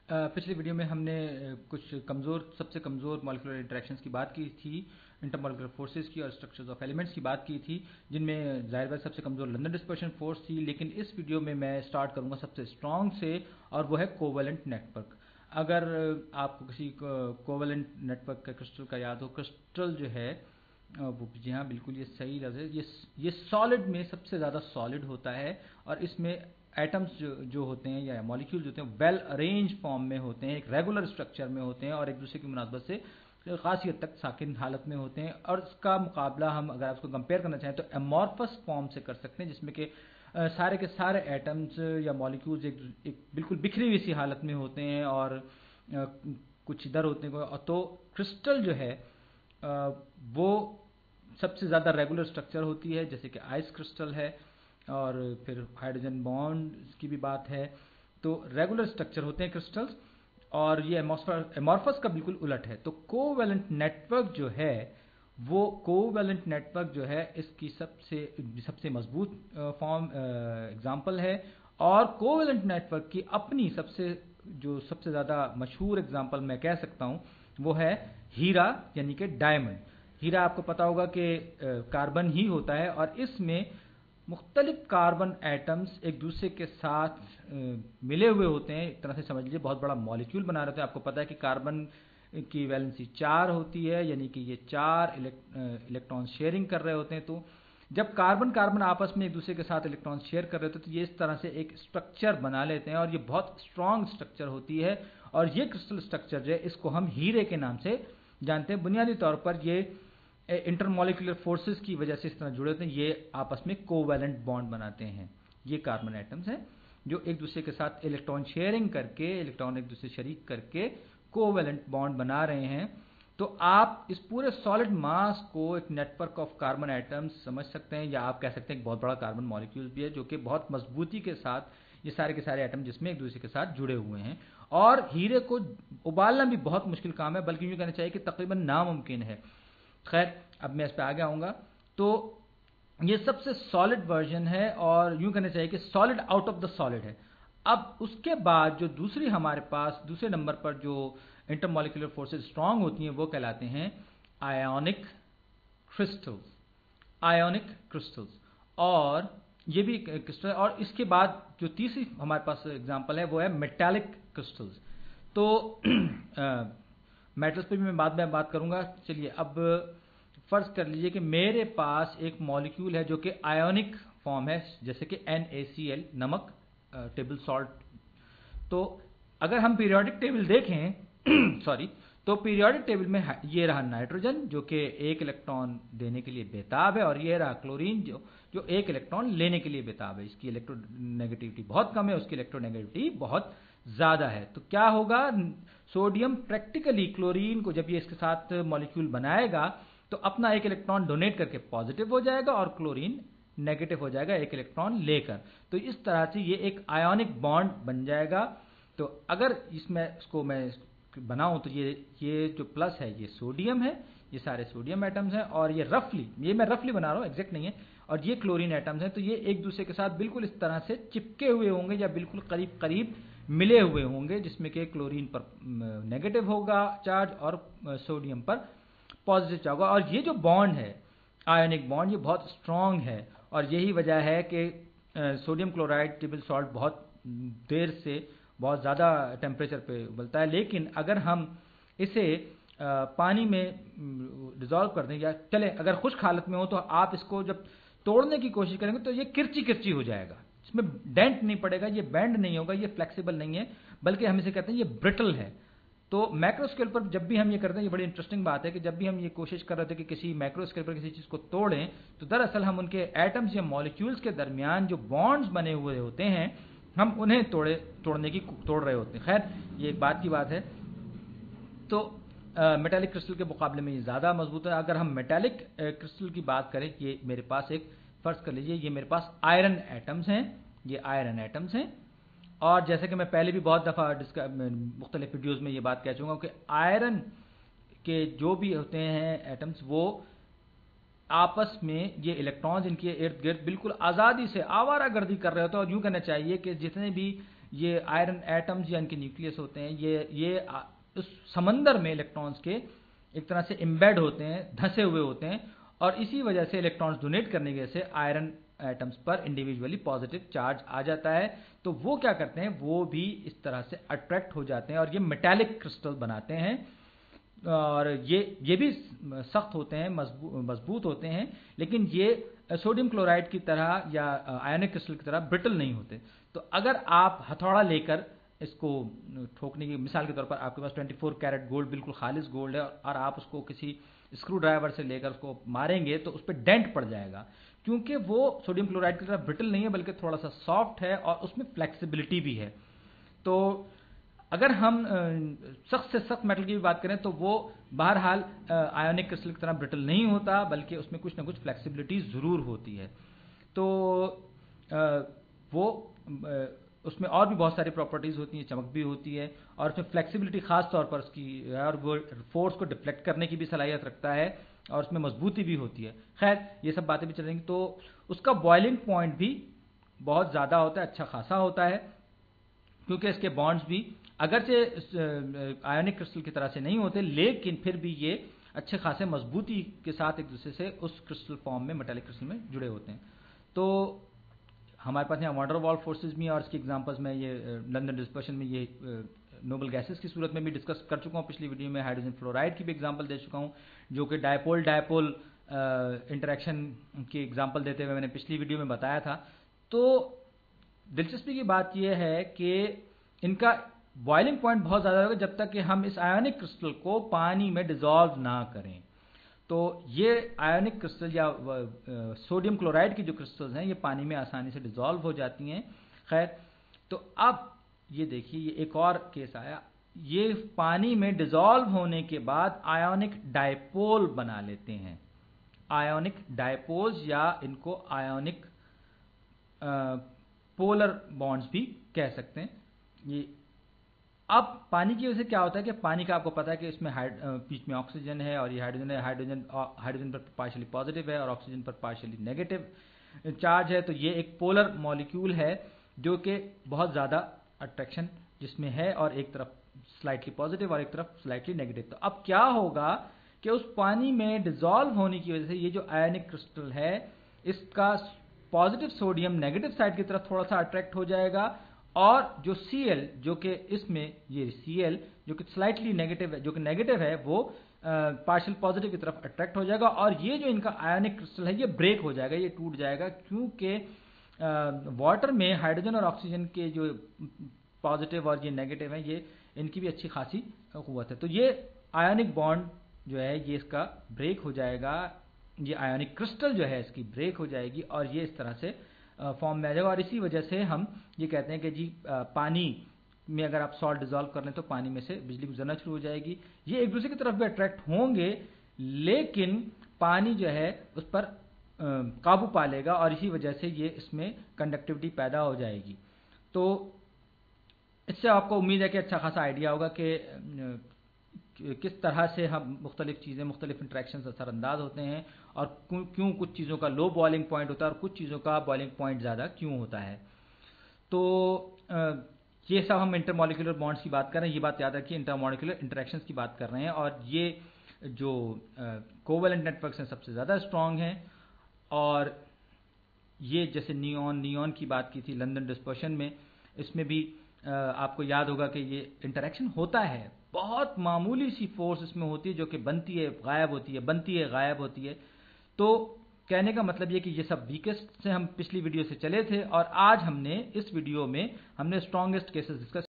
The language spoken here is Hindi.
पिछली वीडियो में हमने कुछ सबसे कमज़ोर मॉलिक्यूलर इंटरेक्शंस की बात की थी, इंटरमॉलिक्यूलर फोर्सेस की और स्ट्रक्चर्स ऑफ एलिमेंट्स की बात की थी, जिनमें जाहिर बात सबसे कमज़ोर लंदन डिस्पर्शन फोर्स थी। लेकिन इस वीडियो में मैं स्टार्ट करूंगा सबसे स्ट्रॉन्ग से, और वो है कोवेलेंट नेटवर्क। अगर आपको किसी कोवेलेंट नेटवर्क का क्रिस्टल का याद हो, क्रिस्टल जो है वो जी हाँ बिल्कुल ये सही लफ्ज़ है, ये सॉलिड में सबसे ज़्यादा सॉलिड होता है, और इसमें एटम्स जो होते हैं या मॉलिक्यूल्स होते हैं वेल अरेंज फॉर्म में होते हैं, एक रेगुलर स्ट्रक्चर में होते हैं और एक दूसरे की मुनासबत से खासी हद तक साकिन हालत में होते हैं। और इसका मुकाबला हम अगर उसको कंपेयर करना चाहें तो एमॉर्फस फॉर्म से कर सकते हैं, जिसमें कि सारे के सारे एटम्स या मॉलिक्यूल्स एक बिल्कुल बिखरी हुई सी हालत में होते हैं और कुछ इधर होते हैं। तो क्रिस्टल जो है वो सबसे ज़्यादा रेगुलर स्ट्रक्चर होती है, जैसे कि आइस क्रिस्टल है, और फिर हाइड्रोजन बॉन्ड की भी बात है। तो रेगुलर स्ट्रक्चर होते हैं क्रिस्टल्स, और ये एमॉर्फस का बिल्कुल उलट है। तो कोवेलेंट नेटवर्क जो है इसकी सबसे मजबूत फॉर्म एग्जांपल है। और कोवेलेंट नेटवर्क की अपनी सबसे ज़्यादा मशहूर एग्जांपल मैं कह सकता हूँ वो है हीरा, यानी कि डायमंड। हीरा आपको पता होगा कि कार्बन ही होता है, और इसमें मुख्तलिफ कार्बन एटम्स एक दूसरे के साथ मिले हुए होते हैं। एक तरह से समझ लीजिए बहुत बड़ा मॉलिक्यूल बना रहे होते हैं। आपको पता है कि कार्बन की वैलेंसी 4 होती है, यानी कि ये 4 इलेक्ट्रॉन शेयरिंग कर रहे होते हैं। तो जब कार्बन कार्बन आपस में एक दूसरे के साथ इलेक्ट्रॉन शेयर कर रहे होते हैं तो ये इस तरह से एक स्ट्रक्चर बना लेते हैं, और ये बहुत स्ट्रॉन्ग स्ट्रक्चर होती है। और ये क्रिस्टल स्ट्रक्चर जो है इसको हम हीरे के नाम से जानते हैं। बुनियादी तौर पर ये इंटरमॉलिक्यूलर फोर्सेस की वजह से इस तरह जुड़े होते हैं, ये आपस में कोवेलेंट बॉन्ड बनाते हैं। ये कार्बन एटम्स हैं जो एक दूसरे के साथ इलेक्ट्रॉन शेयरिंग करके, इलेक्ट्रॉन एक दूसरे शरीक करके कोवेलेंट बॉन्ड बना रहे हैं। तो आप इस पूरे सॉलिड मास को एक नेटवर्क ऑफ कार्बन एटम्स समझ सकते हैं, या आप कह सकते हैं एक बहुत बड़ा कार्बन मॉलिक्यूल भी है जो कि बहुत मजबूती के साथ ये सारे के सारे एटम जिसमें एक दूसरे के साथ जुड़े हुए हैं। और हीरे को उबालना भी बहुत मुश्किल काम है, बल्कि यूँ कहना चाहिए कि तकरीबन नामुमकिन है। खैर, अब मैं इस पर आगे आऊँगा। तो ये सबसे सॉलिड वर्जन है, और यूँ कहना चाहिए कि solid out of the solid है। अब उसके बाद जो दूसरी हमारे पास दूसरे नंबर पर जो इंटरमॉलिक्यूलर फोर्सेस स्ट्रांग होती हैं वो कहलाते हैं आयोनिक क्रिस्टल्स। आयोनिक क्रिस्टल्स, और ये भी क्रिस्टल। और इसके बाद जो तीसरी हमारे पास एग्जांपल है वो है मेटालिक क्रिस्टल्स। तो मेटल्स पे भी मैं बाद में बात करूंगा। चलिए, अब फर्ज कर लीजिए कि मेरे पास एक मॉलिक्यूल है जो कि आयोनिक फॉर्म है, जैसे कि NaCl, नमक, टेबल सॉल्ट। तो अगर हम पीरियोडिक टेबल देखें सॉरी, तो पीरियोडिक टेबल में ये रहा नाइट्रोजन जो कि 1 इलेक्ट्रॉन देने के लिए बेताब है, और ये रहा क्लोरीन जो 1 इलेक्ट्रॉन लेने के लिए बेताब है। इसकी इलेक्ट्रोनेगेटिविटी बहुत कम है, उसकी इलेक्ट्रोनेगेटिविटी बहुत ज़्यादा है। तो क्या होगा, सोडियम प्रैक्टिकली क्लोरीन को जब ये इसके साथ मॉलिक्यूल बनाएगा तो अपना 1 इलेक्ट्रॉन डोनेट करके पॉजिटिव हो जाएगा, और क्लोरीन नेगेटिव हो जाएगा 1 इलेक्ट्रॉन लेकर। तो इस तरह से ये एक आयोनिक बॉन्ड बन जाएगा। तो अगर इसको मैं बनाऊं तो ये जो प्लस है ये सोडियम है, ये सारे सोडियम एटम्स हैं, और ये मैं रफली बना रहा हूं, एग्जैक्ट नहीं है, और ये क्लोरीन एटम्स हैं। तो ये एक दूसरे के साथ बिल्कुल इस तरह से चिपके हुए होंगे, या बिल्कुल करीब करीब मिले हुए होंगे, जिसमें कि क्लोरीन पर नेगेटिव होगा चार्ज और सोडियम पर पॉजिटिव चार्ज होगा। और ये जो बॉन्ड है आयोनिक बॉन्ड, ये बहुत स्ट्रांग है, और यही वजह है कि सोडियम क्लोराइड टेबल सॉल्ट बहुत देर से बहुत ज़्यादा टेम्परेचर पे उबलता है। लेकिन अगर हम इसे पानी में डिज़ोल्व कर दें, या चले अगर खुश्क हालत में हो, तो आप इसको जब तोड़ने की कोशिश करेंगे तो ये किरची किरची हो जाएगा, इसमें डेंट नहीं पड़ेगा, ये बेंड नहीं होगा, ये फ्लेक्सिबल नहीं है, बल्कि हम इसे कहते हैं ये ब्रिटल है। तो मैक्रो स्केल पर जब भी हम ये करते हैं, ये बड़ी इंटरेस्टिंग बात है कि जब भी हम ये कोशिश कर रहे थे कि किसी मैक्रो स्केल पर किसी चीज़ को तोड़ें, तो दरअसल हम उनके एटम्स या मॉलिक्यूल्स के दरमियान जो बॉन्ड्स बने हुए होते हैं हम उन्हें तोड़ रहे होते हैं। खैर, ये एक बात की बात है। तो मेटालिक क्रिस्टल के मुकाबले में ये ज़्यादा मजबूत है। अगर हम मेटालिक क्रिस्टल की बात करें, ये मेरे पास एक फर्ज कर लीजिए ये मेरे पास आयरन एटम्स हैं, ये आयरन एटम्स हैं। और जैसे कि मैं पहले भी बहुत दफ़ा मुख्तलिफ वीडियोज़ में ये बात कह चुका हूँ कि आयरन के जो भी होते हैं एटम्स, वो आपस में ये इलेक्ट्रॉन्स इनके इर्द गिर्द बिल्कुल आज़ादी से आवारागर्दी कर रहे होते हैं। और यूँ कहना चाहिए कि जितने भी ये आयरन एटम्स या इनके न्यूक्लियस होते हैं, ये उस समंदर में इलेक्ट्रॉन्स के एक तरह से एम्बेड होते हैं, धंसे हुए होते हैं, और इसी वजह से इलेक्ट्रॉन्स डोनेट करने की वजह से आयरन एटम्स पर इंडिविजुअली पॉजिटिव चार्ज आ जाता है। तो वो क्या करते हैं, वो भी इस तरह से अट्रैक्ट हो जाते हैं और ये मेटालिक क्रिस्टल बनाते हैं, और ये भी सख्त होते हैं, मजबूत होते हैं, लेकिन ये सोडियम क्लोराइड की तरह या आयनिक क्रिस्टल की तरह ब्रिटल नहीं होते। तो अगर आप हथौड़ा लेकर इसको ठोकने की, मिसाल के तौर पर आपके पास 24 कैरेट गोल्ड, बिल्कुल खालिस गोल्ड है, और आप उसको किसी स्क्रू ड्राइवर से लेकर उसको मारेंगे तो उस पर डेंट पड़ जाएगा, क्योंकि वो सोडियम क्लोराइड की तरह ब्रिटल नहीं है, बल्कि थोड़ा सा सॉफ्ट है और उसमें फ्लेक्सिबिलिटी भी है। तो अगर हम सख्त से सख्त मेटल की भी बात करें तो वो बहरहाल आयोनिक क्रिस्टल की तरह ब्रिटल नहीं होता, बल्कि उसमें कुछ ना कुछ फ्लेक्सिबिलिटी ज़रूर होती है। तो वो उसमें और भी बहुत सारी प्रॉपर्टीज़ होती हैं, चमक भी होती है, और उसमें फ्लेक्सिबिलिटी ख़ास तौर पर उसकी, और वो फोर्स को डिफ्लेक्ट करने की भी सलाहियत रखता है, और उसमें मजबूती भी होती है। खैर, ये सब बातें भी चलेंगी। तो उसका बॉइलिंग पॉइंट भी बहुत ज़्यादा होता है, अच्छा खासा होता है, क्योंकि इसके बॉन्ड्स भी अगरचे आयोनिक क्रिस्टल की तरह से नहीं होते, लेकिन फिर भी ये अच्छे खासे मजबूती के साथ एक दूसरे से उस क्रिस्टल फॉर्म में, मेटालिक क्रिस्टल में जुड़े होते हैं। तो हमारे पास यहाँ वांडर वॉल फोर्सेज भी हैं, और इसकी एग्जांपल्स में ये लंदन डिस्पर्शन में ये नोबल गैसेस की सूरत में भी डिस्कस कर चुका हूँ। पिछली वीडियो में हाइड्रोजन फ्लोराइड की भी एग्जांपल दे चुका हूँ, जो कि डायपोल डायपोल इंटरेक्शन की एग्जांपल देते हुए मैंने पिछली वीडियो में बताया था। तो दिलचस्पी की बात यह है कि इनका बॉइलिंग पॉइंट बहुत ज़्यादा होगा जब तक कि हम इस आयोनिक क्रिस्टल को पानी में डिसॉल्व ना करें। तो ये आयोनिक क्रिस्टल या सोडियम क्लोराइड की जो क्रिस्टल्स हैं, ये पानी में आसानी से डिसॉल्व हो जाती हैं। खैर, तो अब ये देखिए, ये एक और केस आया, ये पानी में डिसॉल्व होने के बाद आयोनिक डायपोल बना लेते हैं। आयोनिक डायपोल्स, या इनको आयोनिक पोलर बॉन्ड्स भी कह सकते हैं। ये अब पानी की वजह से क्या होता है कि पानी का आपको पता है कि इसमें बीच में ऑक्सीजन है, और ये हाइड्रोजन है, हाइड्रोजन पर पार्शियली पॉजिटिव है और ऑक्सीजन पर पार्शियली नेगेटिव चार्ज है। तो ये एक पोलर मॉलिक्यूल है जो कि बहुत ज़्यादा अट्रैक्शन जिसमें है, और एक तरफ स्लाइटली पॉजिटिव और एक तरफ स्लाइटली नेगेटिव। तो अब क्या होगा कि उस पानी में डिसॉल्व होने की वजह से ये जो आयोनिक क्रिस्टल है, इसका पॉजिटिव सोडियम नेगेटिव साइड की तरफ थोड़ा सा अट्रैक्ट हो जाएगा, और जो Cl, जो कि इसमें ये Cl जो कि स्लाइटली नेगेटिव है, जो कि नेगेटिव है, वो पार्शियल पॉजिटिव की तरफ अट्रैक्ट हो जाएगा, और ये जो इनका आयोनिक क्रिस्टल है ये ब्रेक हो जाएगा, ये टूट जाएगा, क्योंकि वाटर में हाइड्रोजन और ऑक्सीजन के जो पॉजिटिव और ये नेगेटिव है, ये इनकी भी अच्छी खासी क़ुव्वत है। तो ये आयोनिक बॉन्ड जो है ये इसका ब्रेक हो जाएगा, ये आयोनिक क्रिस्टल जो है इसकी ब्रेक हो जाएगी, और ये इस तरह से फॉर्म में आ जाएगा। और इसी वजह से हम ये कहते हैं कि जी पानी में अगर आप सॉल्ट डिजॉल्व कर लें तो पानी में से बिजली गुजरना शुरू हो जाएगी। ये एक दूसरे की तरफ भी अट्रैक्ट होंगे, लेकिन पानी जो है उस पर काबू पा लेगा, और इसी वजह से ये इसमें कंडक्टिविटी पैदा हो जाएगी। तो इससे आपको उम्मीद है कि अच्छा खासा आइडिया होगा कि किस तरह से हम मुख्तलिफ चीज़ें, मुख्तलिफ इंट्रैक्शन असरअंदाज होते हैं, और क्यों कुछ चीज़ों का लो बॉइलिंग पॉइंट होता है और कुछ चीज़ों का बॉइलिंग पॉइंट ज़्यादा क्यों होता है। तो ये सब हम इंटरमॉलिक्यूलर बॉन्ड्स की बात कर रहे हैं, ये बात याद रखिए, इंटरमॉलिक्यूलर इंटरैक्शंस की बात कर रहे हैं, और ये जो कोवैलेंट नेटवर्क्स हैं सबसे ज़्यादा स्ट्रॉन्ग हैं। और ये जैसे नियॉन की बात की थी लंदन डिस्पर्शन में, इसमें भी आपको याद होगा कि ये इंटरैक्शन होता है, बहुत मामूली सी फोर्स इसमें होती है जो कि बनती है गायब होती है, बनती है गायब होती है। तो कहने का मतलब ये कि ये सब वीकेस्ट से हम पिछली वीडियो से चले थे, और आज हमने इस वीडियो में हमने स्ट्रॉन्गेस्ट केसेस डिस्कस